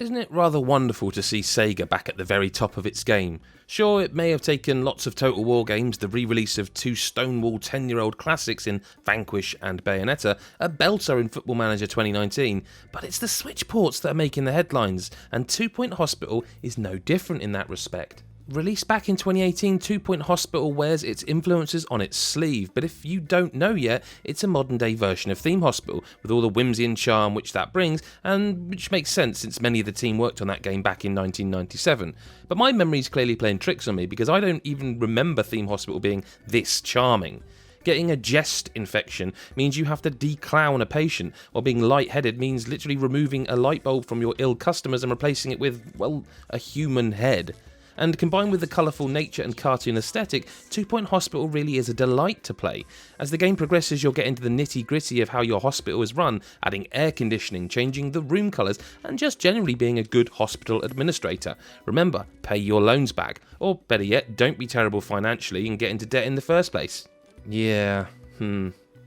Isn't it rather wonderful to see Sega back at the very top of its game? Sure, it may have taken lots of Total War games, the re-release of two Stonewall 10-year-old classics in Vanquish and Bayonetta, a belter in Football Manager 2019, but it's the Switch ports that are making the headlines, and 2 Point Hospital is no different in that respect. Released back in 2018, 2 Point Hospital wears its influences on its sleeve, but if you don't know yet, it's a modern day version of Theme Hospital, with all the whimsy and charm which that brings, and which makes sense since many of the team worked on that game back in 1997. But my memory's clearly playing tricks on me, because I don't even remember Theme Hospital being this charming. Getting a jest infection means you have to declown a patient, while being lightheaded means literally removing a light bulb from your ill customers and replacing it with, well, a human head. And combined with the colourful nature and cartoon aesthetic, 2 Point Hospital really is a delight to play. As the game progresses, you'll get into the nitty-gritty of how your hospital is run, adding air conditioning, changing the room colours, and just generally being a good hospital administrator. Remember, pay your loans back, or better yet, don't be terrible financially and get into debt in the first place.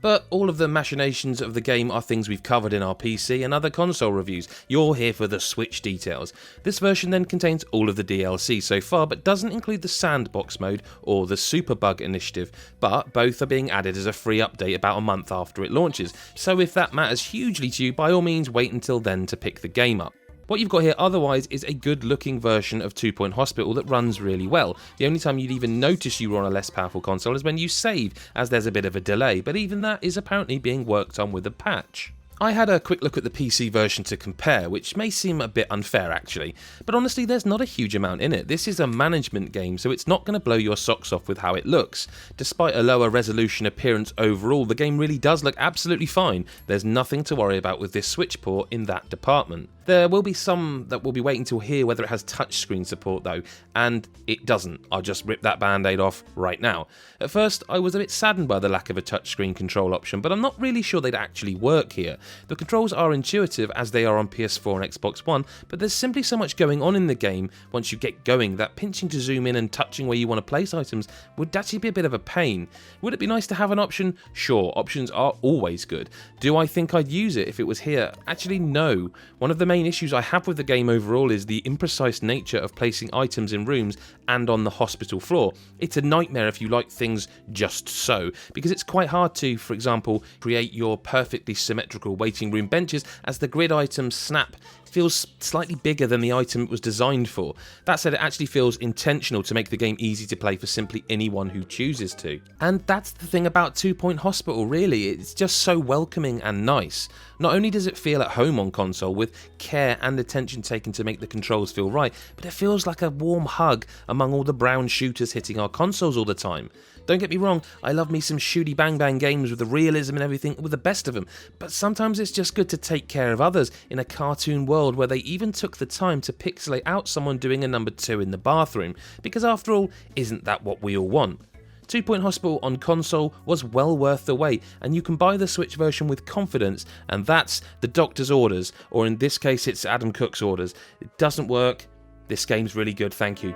But all of the machinations of the game are things we've covered in our PC and other console reviews. You're here for the Switch details. This version then contains all of the DLC so far, but doesn't include the Sandbox mode or the Superbug initiative, but both are being added as a free update about a month after it launches. So if that matters hugely to you, by all means wait until then to pick the game up. What you've got here otherwise is a good looking version of 2 Point Hospital that runs really well. The only time you'd even notice you were on a less powerful console is when you save, as there's a bit of a delay, but even that is apparently being worked on with a patch. I had a quick look at the PC version to compare, which may seem a bit unfair actually, but honestly there's not a huge amount in it. This is a management game, so it's not going to blow your socks off with how it looks. Despite a lower resolution appearance overall, the game really does look absolutely fine. There's nothing to worry about with this Switch port in that department. There will be some that will be waiting to hear whether it has touchscreen support though, and it doesn't. I'll just rip that band-aid off right now. At first, I was a bit saddened by the lack of a touchscreen control option, but I'm not really sure they'd actually work here. The controls are intuitive as they are on PS4 and Xbox One, but there's simply so much going on in the game once you get going that pinching to zoom in and touching where you want to place items would actually be a bit of a pain. Would it be nice to have an option? Sure, options are always good. Do I think I'd use it if it was here? Actually, no. One of the main issues I have with the game overall is the imprecise nature of placing items in rooms and on the hospital floor. It's a nightmare if you like things just so, because it's quite hard to, for example, create your perfectly symmetrical waiting room benches as the grid items snap. Feels slightly bigger than the item it was designed for. That said, it actually feels intentional to make the game easy to play for simply anyone who chooses to. And that's the thing about 2 Point Hospital really, it's just so welcoming and nice. Not only does it feel at home on console with care and attention taken to make the controls feel right, but it feels like a warm hug among all the brown shooters hitting our consoles all the time. Don't get me wrong, I love me some shooty bang bang games with the realism and everything, with the best of them, but sometimes it's just good to take care of others in a cartoon world where they even took the time to pixelate out someone doing a number 2 in the bathroom, because after all, isn't that what we all want? 2 Point Hospital on console was well worth the wait, and you can buy the Switch version with confidence, and that's the doctor's orders, or in this case it's Adam Cook's orders. It doesn't work, this game's really good, thank you.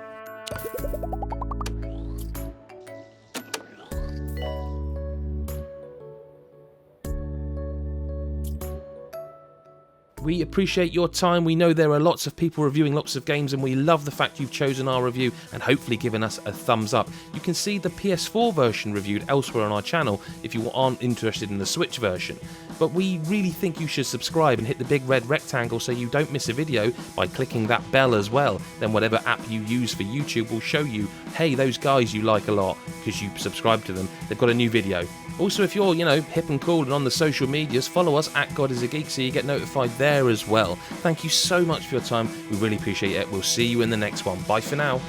We appreciate your time. We know there are lots of people reviewing lots of games, and we love the fact you've chosen our review and hopefully given us a thumbs up. You can see the PS4 version reviewed elsewhere on our channel if you aren't interested in the Switch version. But we really think you should subscribe and hit the big red rectangle so you don't miss a video by clicking that bell as well. Then whatever app you use for YouTube will show you, hey, those guys you like a lot, because you subscribe to them, they've got a new video. Also, if you're, hip and cool and on the social medias, follow us at GodIsAGeek so you get notified there as well. Thank you so much for your time. We really appreciate it. We'll see you in the next one. Bye for now.